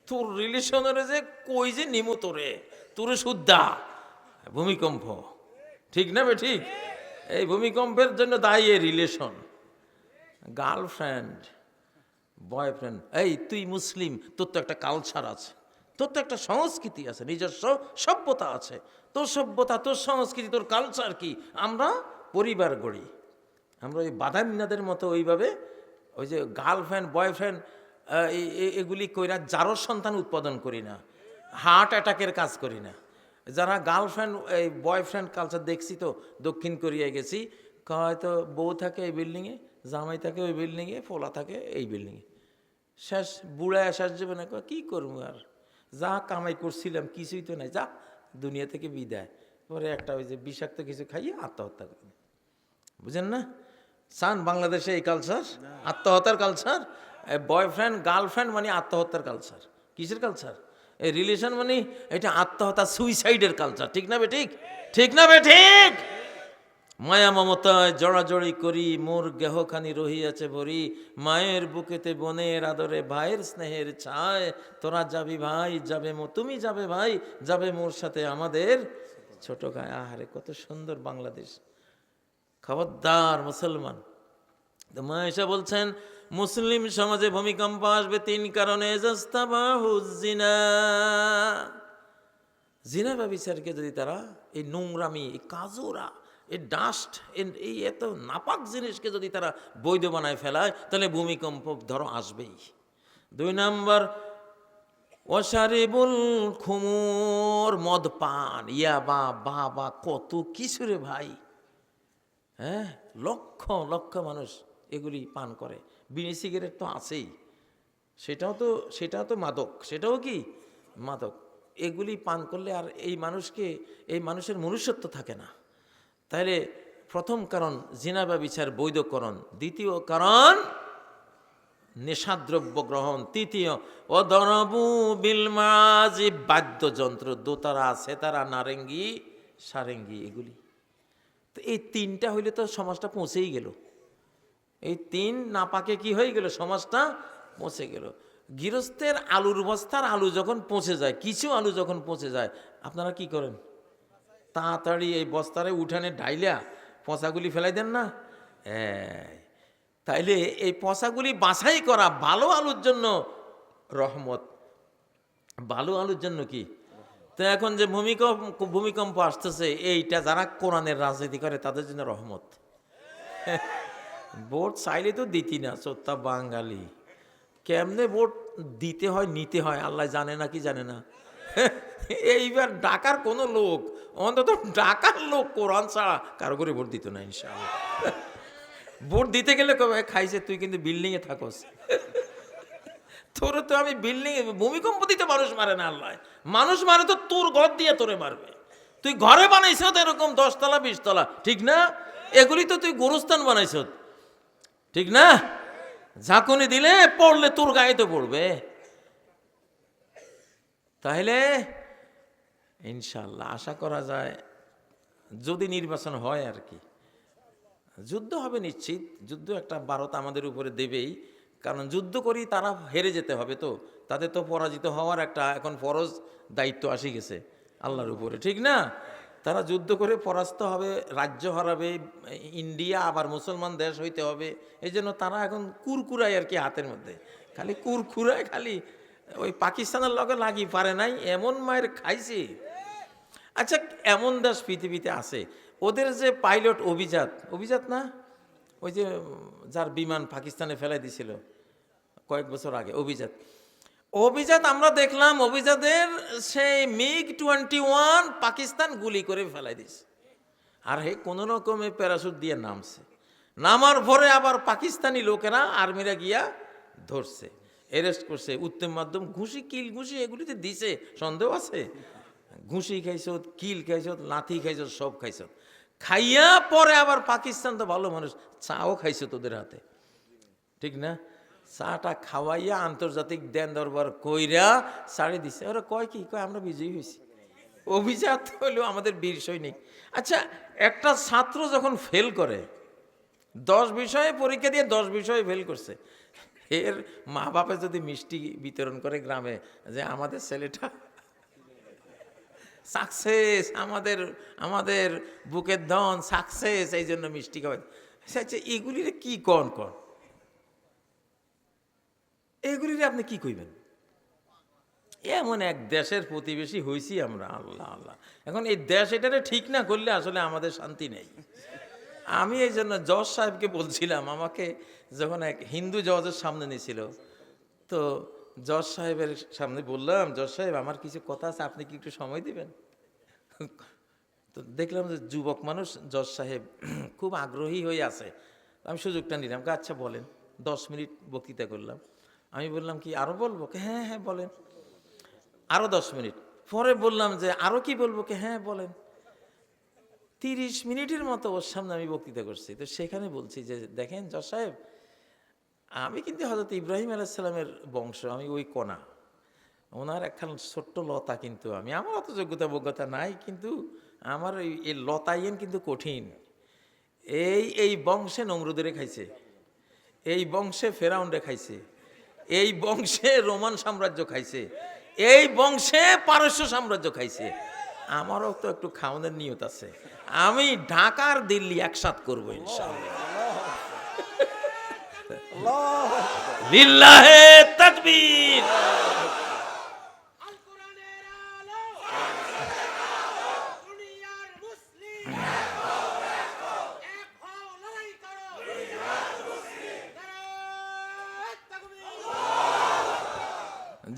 [SPEAKER 1] তোর রিলেশনের যে কই যে নিমো তোরে শুদ্ধা ভূমিকম্প। ঠিক না বে ঠিক? এই ভূমিকম্পের জন্য দায়ী রিলেশন। Girlfriend, boyfriend. এই তুই মুসলিম, তোর তো একটা কালচার আছে, তোর তো একটা সংস্কৃতি আছে, নিজস্ব সভ্যতা আছে। তোর সভ্যতা, তোর সংস্কৃতি, তোর কালচার কি? আমরা পরিবার গড়ি, আমরা ওই বাদামিনাদের মতো ওইভাবে ওই যে গার্লফ্রেন্ড বয়ফ্রেন্ড এগুলি কইরা যারও সন্তান উৎপাদন করি না, হার্ট অ্যাটাকের কাজ করি না। যারা গার্লফ্রেন্ড এই বয়ফ্রেন্ড কালচার দেখছি, তো দক্ষিণ কোরিয়ায় গেছি, হয়তো বউ থাকে এই বিল্ডিংয়ে, জামাই থাকে ওই বিল্ডিংয়ে, ফোলা থাকে এই বিল্ডিংয়ে। শেষ বুড়ায় শেষ যাবে না, কী করবো আর, যা কামাই করছিলাম কিছুই তো নাই, যা দুনিয়া থেকে বিদায়। পরে একটা ওই যে বিষাক্ত কিছু খাইয়ে আত্মহত্যা করে। বুঝেন না? সান বাংলাদেশে এই কালচার, আত্মহত্যার কালচার। বয়ফ্রেন্ড গার্লফ্রেন্ড মানে আত্মহত্যার কালচার। কিসের কালচার? এই রিলেশন মানে এটা আত্মহত্যা, সুইসাইডের কালচার। ঠিক না বে ঠিক? ঠিক না বে ঠিক? মায়া মমতায় জড়াজড়ি করি, মোর গেহখানি রহিয়াছে ভরি, মায়ের বুকেতে বোনের আদরে ভাইয়ের স্নেহের ছায়, তোরা যাবি ভাই যাবে তুমি যাবে ভাই যাবে মোর সাথে আমাদের ছোট গায়ে। আহারে কত সুন্দর বাংলাদেশ। খবরদার মুসলমান। তো মা এসে বলছেন মুসলিম সমাজে ভূমিকম্প আসবে তিন কারণে। জিনা, জিনা ব্যভিচারকে যদি তারা এই নোংরামি, এই কাজুরা, এই ডাস্ট, এই এত নাপাক জিনিসকে যদি তারা বৈধ বানায় ফেলায়, তাহলে ভূমিকম্প ধরো আসবেই। 2 নম্বর ওয়াশারিবুল খুমুর, মদ পান, ইয়াবা বাবা কত কিছু রে ভাই। হ্যাঁ, লক্ষ লক্ষ মানুষ এগুলি পান করে। বিড়ি সিগারেট তো আছেই, সেটাও তো মাদক, সেটাও কি মাদক। এগুলি পান করলে আর এই মানুষের মনুষ্যত্ব থাকে না। তাহলে প্রথম কারণ জিনা ব্যভিচার বৈধকরণ, দ্বিতীয় কারণ নেশাদ্রব্য গ্রহণ, তৃতীয় অদরবু বিলমাজি বাদ্যযন্ত্র, দোতারা, সেতারা, নারেঙ্গি, সারেঙ্গি, এগুলি। তো এই তিনটা হইলে তো সমাজটা পৌঁছেই গেল। এই তিন না পাকে কি হয়ে গেল, সমাজটা পৌঁছে গেল। গৃহস্থের আলুর বস্তার আলু যখন পৌঁছে যায়, কিছু আলু যখন পৌঁছে যায়, আপনারা কি করেন? তাড়াতাড়ি এই বস্তারে উঠানে ঢাইলা পচাগুলি ফেলাই দেন না? তাইলে এই পচাগুলি বাছাই করা ভালো আলুর জন্য রহমত, ভালো আলুর জন্য কি। তো এখন যে ভূমিকম্প আসতেছে, এইটা যারা কোরআনের রাজনীতি করে তাদের জন্য রহমত। ভোট চাইলে তো দিতি না, চোত্তা বাঙালি। কেমনে ভোট দিতে হয় নিতে হয় আল্লাহ জানে না কি জানে না। এইবার ডাকার কোনো লোক, অন্তত ডাকার লোক কোরআন ছাড়া কারো করে ভোট দিত না ইনশাআল্লাহ। ভোট দিতে গেলে কবে খাইছে, তুই কিন্তু বিল্ডিংয়ে থাকস, তোরে তো আমি বিল্ডিংয়ে, ভূমিকম্প দিতে মানুষ মারে না আল্লাহ, মানুষ মারে তো তোর ঘর দিয়ে তোরে মারবে। তুই ঘরে বানাইছ তো এরকম 10 তলা 20 তলা, ঠিক না? এগুলি তো তুই গোরস্থান বানাইছ, ঠিক না? ঝাঁকুনি দিলে পড়লে তোর গায়ে তো পড়বে। তাহলে ইনশাল্লাহ আশা করা যায় যদি নির্বাচন হয় আর কি, যুদ্ধ হবে নিশ্চিত। যুদ্ধ একটা ভারত আমাদের উপরে দেবেই, কারণ যুদ্ধ করি তারা হেরে যেতে হবে, তো তাদের তো পরাজিত হওয়ার একটা এখন ফরজ দায়িত্ব আসি গেছে আল্লাহর উপরে, ঠিক না? তারা যুদ্ধ করে পরাস্ত হবে, রাজ্য হারাবে, ইন্ডিয়া আবার মুসলমান দেশ হইতে হবে। এই জন্য তারা এখন কুরকুরায় আর কি, হাতের মধ্যে খালি কুরকুরায়, খালি ওই পাকিস্তানের লগে লাগি পারে নাই, এমন মায়ের খাইছে। আচ্ছা, এমন দেশ পৃথিবীতে আছে ওদের যে পাইলট অভিজাত না, ওই যে যার বিমান পাকিস্তানে ফেলাই দিছিল কয়েক বছর আগে, অভিজাত আমরা দেখলাম, অভিজাতের সেই MiG-21 পাকিস্তান গুলি করে ফেলাই দিছে, আর হে কোনো রকমে প্যারাশুট দিয়ে নামছে। নামার পরে আবার পাকিস্তানি লোকেরা, আর্মিরা গিয়া ধরছে, অ্যারেস্ট করছে, উত্তম মাধ্যম ঘুষি, কিল ঘুষি এগুলিতে দিছে, সন্দেহ আছে? ঘুষি খাইছ, কিল খাইছ, লাথি খাইছ, সব খাইছ। খাইয়া পরে আবার পাকিস্তান তো ভালো মানুষ, চাও খাইছ তোদের হাতে, ঠিক না? চাটা খাওয়াইয়া আন্তর্জাতিক দেন দরবার কইরা ছাড়ে দিছে। ওরা কয় কি, কয় আমরা বিজয়ী হয়েছি। অভিজাত হইল আমাদের বীর সৈনিক। আচ্ছা, একটা ছাত্র যখন ফেল করে, 10 বিষয়ে পরীক্ষা দিয়ে 10 বিষয়ে ফেল করছে, এর মা বাপে যদি মিষ্টি বিতরণ করে গ্রামে, যে আমাদের ছেলেটা সাকসেস, আমাদের বুকের ধন সাকসেস, এই জন্য মিষ্টি খাওয়াই। আচ্ছা, এগুলির কি কন এগুলির আপনি কি কইবেন? এমন এক দেশের প্রতিবেশী হইছি আমরা, আল্লাহ আল্লাহ। এখন এই দেশ এটারে ঠিক না করলে আসলে আমাদের শান্তি নেই। আমি এই জন্য জজ সাহেবকে বলছিলাম, আমাকে যখন এক হিন্দু জজের সামনে নিয়েছিল, তো জজ সাহেবের সামনে বললাম, জজ সাহেব আমার কিছু কথা আছে, আপনি কি একটু সময় দিবেন? তো দেখলাম যে যুবক মানুষ, জজ সাহেব খুব আগ্রহী হয়ে আছে। আমি সুযোগটা নিলাম, আচ্ছা বলেন। 10 মিনিট বক্তৃতা করলাম। আমি বললাম কি আরো বলবো? হ্যাঁ হ্যাঁ বলেন। আরো 10 মিনিট পরে বললাম যে আরো কি বলবো? হ্যাঁ বলেন। 30 মিনিটের মতো ওর সামনে আমি বক্তৃতা করছি। তো সেখানে বলছি যে দেখেন জজ সাহেব, আমি কিন্তু হযরত ইব্রাহিম আলাইহিস সালামের বংশ, আমি ওই কণা, ওনার একখান ছোট্ট লতা, কিন্তু আমার অত যোগ্যতা নাই, কিন্তু আমার এই লতাইয়েন কিন্তু কঠিন। এই বংশে নমরুদের খাইছে, এই বংশে ফেরাউন্ডে খাইছে, এই বংশে রোমান সাম্রাজ্য খাইছে, এই বংশে পারস্য সাম্রাজ্য খাইছে। আমারও তো একটু খাওয়ানোর নিয়ত আছে। আমি ঢাকা আর দিল্লি একসাথ করবো ইনশাআল্লাহ। লিল্লাহে তাকবীর।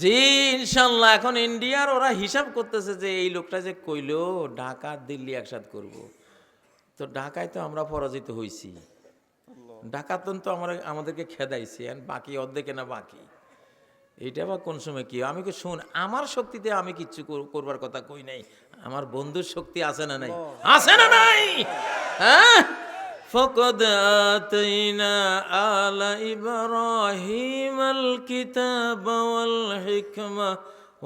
[SPEAKER 1] জি ইনশাল্লাহ। এখন ইন্ডিয়ার ওরা হিসাব করতেছে যে এই লোকটা যে কইলো ঢাকা দিল্লি একসাথ করব, তো ঢাকায় তো আমরা পরাজিত হয়েছি, ঢাকাতন তো আমাদেরকে খেদাইছি, বাকি অর্ধেকে না বাকি। এটা আবার কোন সময় কি? আমি কি শুন, আমার শক্তিতে আমি কিচ্ছু করবার কথা কই নাই, আমার বন্ধুর শক্তি আছে না নাই? আছে না নাই? হ্যাঁ, فقد آتينا آل إبراهيم الكتاب والحكمة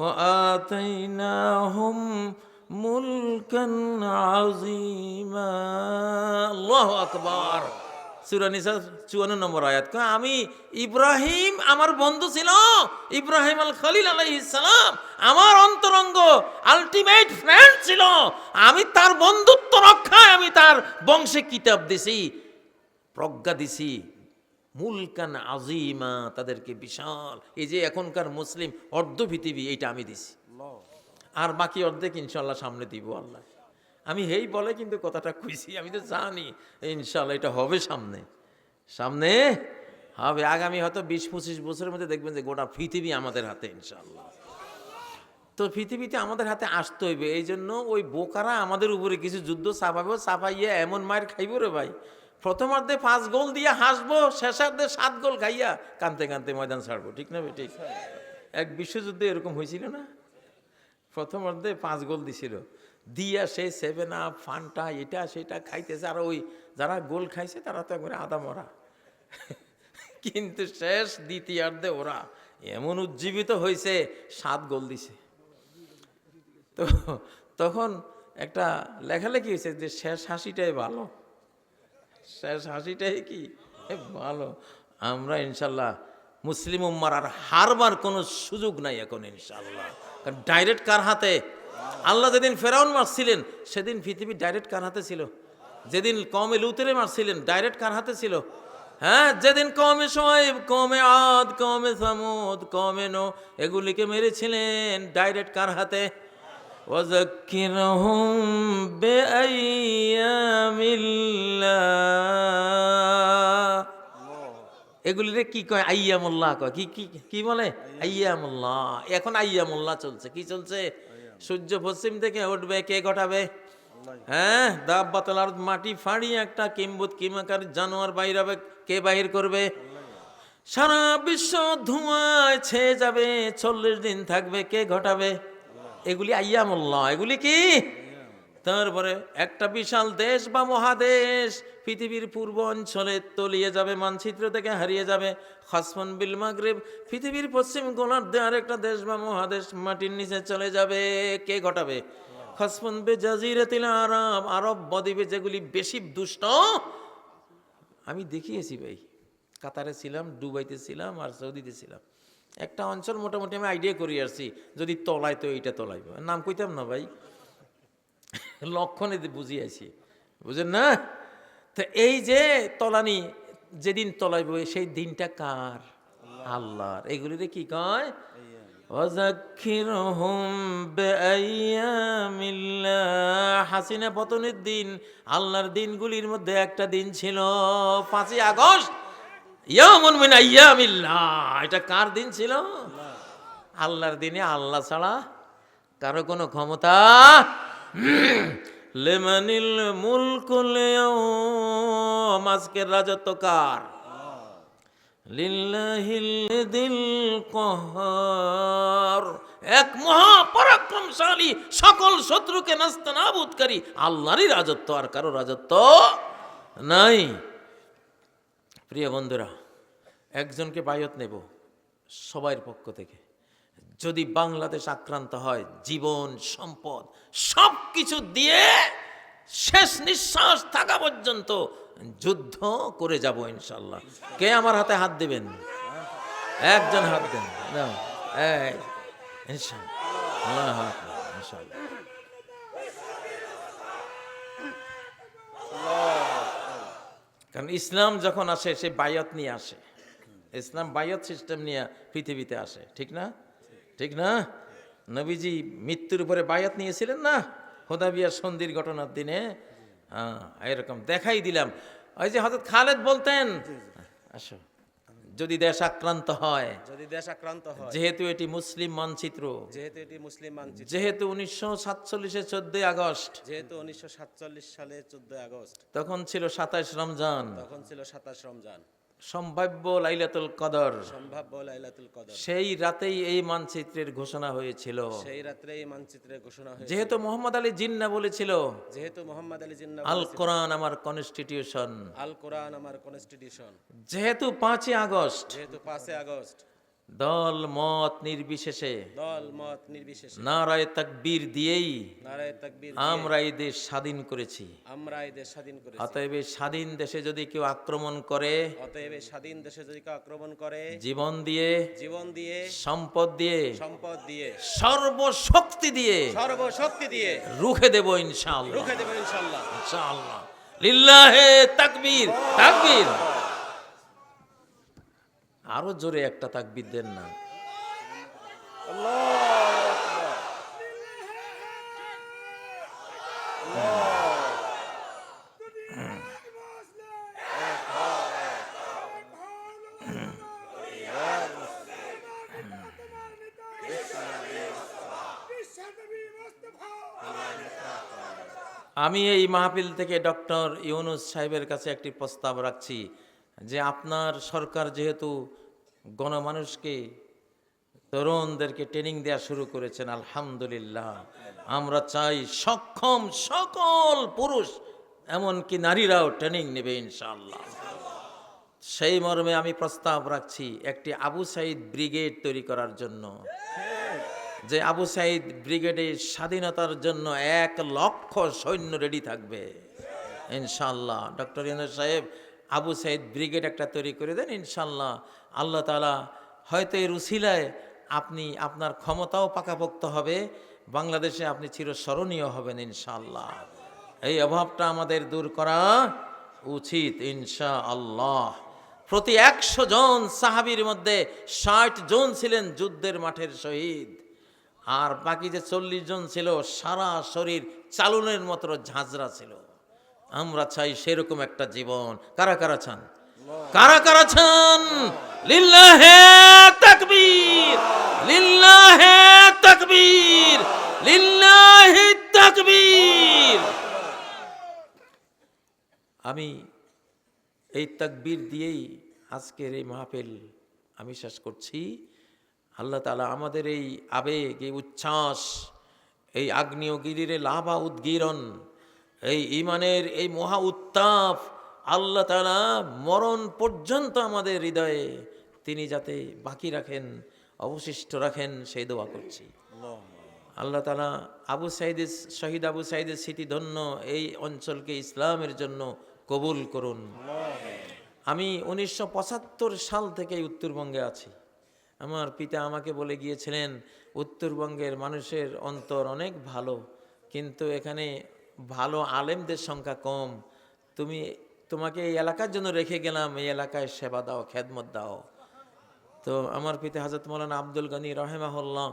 [SPEAKER 1] وآتيناهم ملكا عظيما الله أكبر সূরা নিসা 54 নম্বর আয়াত। আমি ইব্রাহিম আমার বন্ধু ছিল, ইব্রাহিম আল খলিল আলাইহিস সালাম আমার অন্তরঙ্গ আলটিমেট ফ্রেন্ড ছিল। আমি তার বন্ধুত্ব রক্ষায় আমি তার বংশে কিতাব দিছি, প্রজ্ঞা দিছি, মুলকান আজিমা, তাদেরকে বিশাল, এই যে এখনকার মুসলিম অর্ধ পৃথিবী এইটা আমি দিছি, আর বাকি অর্ধেক ইনশাল্লাহ সামনে দিব আল্লাহ। আমি হেই বলে কিন্তু কথাটা কইছি, আমি তো জানি ইনশাল্লাহ এটা হবে, সামনে সামনে হবে। আগামী হয়তো 20-25 বছরের মধ্যে দেখবেন যে গোটা পৃথিবী আমাদের হাতে ইনশাল্লাহ। তো পৃথিবীতে আমাদের হাতে আসতে হইবে, এই জন্য ওই বোকারা আমাদের উপরে কিছু যুদ্ধ চাপাবো, চাপাইয়া এমন মায়ের খাইব রে ভাই, প্রথমার্ধে 5 গোল দিয়ে হাসবো, শেষার্ধে 7 গোল খাইয়া কানতে কানতে ময়দান ছাড়বো। ঠিক না ভাই? ঠিক। এক বিশ্বযুদ্ধে এরকম হয়েছিল না? প্রথমার্ধে 5 গোল দিছিল, দিয়া সেই 7 আপ ফান্টা এটা সেটা খাইতেছে, আর ওই যারা গোল খাইছে তারা তো একবারে আদা মরা। কিন্তু শেষ দ্বিতীয়ার্ধে ওরা এমন উজ্জীবিত হয়েছে, 7 গোল দিছে। তো তখন একটা লেখালেখি হয়েছে যে শেষ হাসিটাই ভালো, শেষ হাসিটাই কি ভালো। আমরা ইনশাল্লাহ মুসলিম উম্মার আর হারবার কোনো সুযোগ নাই এখন ইনশাল্লাহ। কারণ ডাইরেক্ট কার হাতে? আল্লাহ যেদিন ফেরাউন মারছিলেন সেদিন পৃথিবী ডাইরেক্ট কার হাতে ছিল? যেদিন কওমে লুতেরে মারছিলেন ডাইরেক্ট কার হাতে ছিল? হ্যাঁ, যেদিন কওমে শুআয়ব, কওমে আদ, কওমে সামুদ, কওমে নূহ এগুলিকে মেরেছিলেন ডাইরেক্ট কার হাতে? ওয়াযাক্কিরহুম বিআইয়ামিল্লাহ, এগুলিরে কি কয়? আইয়ামুল্লাহ কয়। কি কি কি বলে? আইয়ামুল্লাহ। এখন আইয়ামুল্লাহ চলছে। কি চলছে? সূর্য পশ্চিম থেকে উঠবে, কে ঘটাবে? হ্যাঁ, দাব্বাতুল আরদ, মাটি ফাড়িয়ে একটা কিম্বুত কিমাকার জানোয়ার বাইর হবে, কে বাহির করবে? সারা বিশ্ব ধোঁয়ায় ছেয়ে যাবে, 40 দিন থাকবে, কে ঘটাবে? এগুলি আইয়ামুল্লাহ। এগুলি কি? তারপরে একটা বিশাল দেশ বা মহাদেশ পৃথিবীর পূর্ব অঞ্চলে তলিয়ে যাবে, মানচিত্র থেকে হারিয়ে যাবে। খাসফান বিল মাগরিব, পৃথিবীর পশ্চিম গোলার্ধে আরেকটা দেশ বা মহাদেশ মাটির নিচে চলে যাবে, কে ঘটাবে? খাসফান বে জাজিরাতিল আরব, আরব বদ্বীপে যেগুলি বেশি দুষ্ট, আমি দেখিয়েছি ভাই, কাতারে ছিলাম, দুবাইতে ছিলাম, আর সৌদিতে ছিলাম। একটা অঞ্চল মোটামুটি আমি আইডিয়া করি আসছি, যদি তলায় তো এইটা তলাইব, নাম কইতাম না ভাই, লক্ষণে বুঝিয়েছি, বুঝেন না? তো এই যে তলানি যেদিন তলাইব সেই দিনটা কার? আল্লাহর। এগুলিতে কি কয়? ওয়াযাক্কিরহুম বিআইয়ামিল্লাহ। হাসিনা পতনের দিন আল্লাহর দিনগুলির মধ্যে একটা দিন ছিল 5ই আগস্ট, ইয়াউমুন মিন আইয়ামিল্লাহ। এটা কার দিন ছিল? আল্লাহর দিনে আল্লাহ ছাড়া কারো কোনো ক্ষমতা। লিমানিল মুলকুল ইয়াউম, আজকের রাজত্ব কার? লিল্লাহিল দিল কহার, এক মহাপরাক্রমশালী, সকল শত্রুকে নাস্তানাবুদকারী আল্লাহরই রাজত্ব, আর কারো রাজত্ব নাই। প্রিয় বন্ধুরা, একজনকে বায়ত নেব সবার পক্ষ থেকে, যদি বাংলাদেশ আক্রান্ত হয় জীবন সম্পদ সব কিছু দিয়ে শেষ নিঃশ্বাস থাকা পর্যন্ত যুদ্ধ করে যাব ইনশাল্লাহ। কে আমার হাতে হাত দিবেন? একজন হাত দেন। ইনশাল্লাহ। কারণ ইসলাম যখন আসে সে বায়াত নিয়ে আসে, ইসলাম বায়াত সিস্টেম নিয়ে পৃথিবীতে আসে। ঠিক না? ঠিক না? নবীজি মৃত্যুর উপরে বায়াত নিয়েছিলেন না হুদায়বিয়ার সন্ধির ঘটনার দিনে? এরকম দেখাই দিলাম। ওই যে হযরত খালেদ বলতেন, আসো, যদি দেশ আক্রান্ত হয়, যেহেতু এটি মুসলিম মানচিত্র, যেহেতু 1947 14 আগস্ট,
[SPEAKER 2] সালে 14 আগস্ট,
[SPEAKER 1] তখন ছিল 27 রমজান, সম্ভাব্য লাইলাতুল কদর,
[SPEAKER 2] সম্ভাব্য লাইলাতুল কদর,
[SPEAKER 1] সেই রাতেই এই মানচিত্রের ঘোষণা হয়েছিল।
[SPEAKER 2] সেই রাত্রে এই মানচিত্রের ঘোষণা হয়েছে।
[SPEAKER 1] যেহেতু মোহাম্মদ আলী জিন্না বলেছিল,
[SPEAKER 2] যেহেতু মোহাম্মদ আলী জিন্নাহ
[SPEAKER 1] আল
[SPEAKER 2] বলেছিলেন,
[SPEAKER 1] কোরআন আমার কনস্টিটিউশন,
[SPEAKER 2] আল কোরআন আমার কনস্টিটিউশন।
[SPEAKER 1] যেহেতু 5ই আগস্ট
[SPEAKER 2] যেহেতু 5 আগস্ট
[SPEAKER 1] দল মত নির্বিশেষে
[SPEAKER 2] দল মত নির্বিশেষে
[SPEAKER 1] নারায়ে তাকবীর দিয়েই
[SPEAKER 2] নারায়ে তাকবীর
[SPEAKER 1] আমরা এই দেশ স্বাধীন করেছি।
[SPEAKER 2] আমরা এই দেশ স্বাধীন করেছি।
[SPEAKER 1] অতএব এই স্বাধীন দেশে যদি কেউ আক্রমণ করে,
[SPEAKER 2] অতএব এই স্বাধীন দেশে যদি কেউ আক্রমণ করে,
[SPEAKER 1] জীবন দিয়ে,
[SPEAKER 2] জীবন দিয়ে,
[SPEAKER 1] সম্পদ দিয়ে,
[SPEAKER 2] সম্পদ দিয়ে,
[SPEAKER 1] সর্বশক্তি দিয়ে,
[SPEAKER 2] সর্বশক্তি দিয়ে
[SPEAKER 1] রুখে দেব ইনশাআল্লাহ,
[SPEAKER 2] রুখে দেব ইনশাআল্লাহ।
[SPEAKER 1] ইনশাআল্লাহ। লিল্লাহে তাকবীর, তাকবীর। আরো জোরে একটা তাকবীর দেন না। আমি এই মাহফিল থেকে ডক্টর ইউনুস সাহেবের কাছে একটি প্রস্তাব রাখছি যে আপনার সরকার যেহেতু গণমানুষকে, তরুণদেরকে ট্রেনিং দেওয়া শুরু করেছেন, আলহামদুলিল্লাহ, আমরা চাই সক্ষম সকল পুরুষ এমনকি নারীরাও ট্রেনিং নেবে ইনশাআল্লাহ। সেই মর্মে আমি প্রস্তাব রাখছি একটি আবু সাইদ ব্রিগেড তৈরি করার জন্য, যে আবু সাইদ ব্রিগেডের স্বাধীনতার জন্য 1 লক্ষ সৈন্য রেডি থাকবে ইনশাআল্লাহ। ডক্টর ইউনুস সাহেব আবু সাইদ ব্রিগেড একটা তৈরি করে দেন ইনশাআল্লাহ। আল্লাহ তাআলা হয়তো এর উসিলায় আপনি, আপনার ক্ষমতাও পাকাপোক্ত হবে, বাংলাদেশে আপনি চিরস্মরণীয় হবেন ইনশাআল্লাহ। এই অভাবটা আমাদের দূর করা উচিত ইনশাআল্লাহ। প্রতি 100 জন সাহাবীর মধ্যে 60 জন ছিলেন যুদ্ধের মাঠের শহীদ, আর বাকি যে 40 জন ছিল সারা শরীর চালনের মতো ঝাঁঝরা ছিল। আমরা চাই সেরকম একটা জীবন। কারা কারা চান? কারা কারা চান? লিল্লাহে তাকবীর, লিল্লাহে তাকবীর, লিল্লাহি তাকবীর। আমি এই তাকবীর দিয়েই আজকের এই মাহফিল আমি শেষ করছি। আল্লাহ তাআলা আমাদের এই আবেগ, এই উচ্ছ্বাস, এই আগ্নেয়গিরির লাভা উদ্গীরণ, এই ঈমানের এই মহা উত্তাপ আল্লাহ তাআলা মরণ পর্যন্ত আমাদের হৃদয়ে তিনি যাতে বাকি রাখেন, অবশিষ্ট রাখেন, সেই দোয়া করছি। আল্লাহ তাআলা আবু সাইদের, শহীদ আবু সাইদের স্মৃতিধন্য এই অঞ্চলকে ইসলামের জন্য কবুল করুন। আমি 1975 সাল থেকে উত্তরবঙ্গে আছি। আমার পিতা আমাকে বলে গিয়েছিলেন, উত্তরবঙ্গের মানুষের অন্তর অনেক ভালো, কিন্তু এখানে ভালো আলেমদের সংখ্যা কম। তোমাকে এই এলাকার জন্য রেখে গেলাম, এই এলাকায় সেবা দাও, খেদমত দাও। তো আমার পিতা হযরত মাওলানা আব্দুল গনি রাহিমাহুল্লাহ,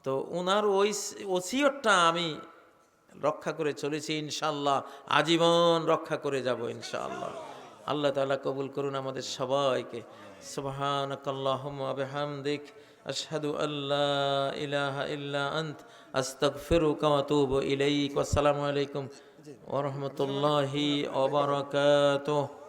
[SPEAKER 1] তো ওনার ওই ওসিয়তটা আমি রক্ষা করে চলেছি ইনশাআল্লাহ, আজীবন রক্ষা করে যাব ইনশাআল্লাহ। আল্লাহ তাআলা কবুল করুন আমাদের সবাইকে। সুবহানাকাল্লাহুম্মা ওয়া বিহামদিক, আশহাদু আল্লা ইলাহা ইল্লা আনত, আস্তাগফিরুকা ওয়া আতুবু ইলাইক। আসসালামু আলাইকুম ওয়া রাহমাতুল্লাহি ওয়া বারাকাতুহু।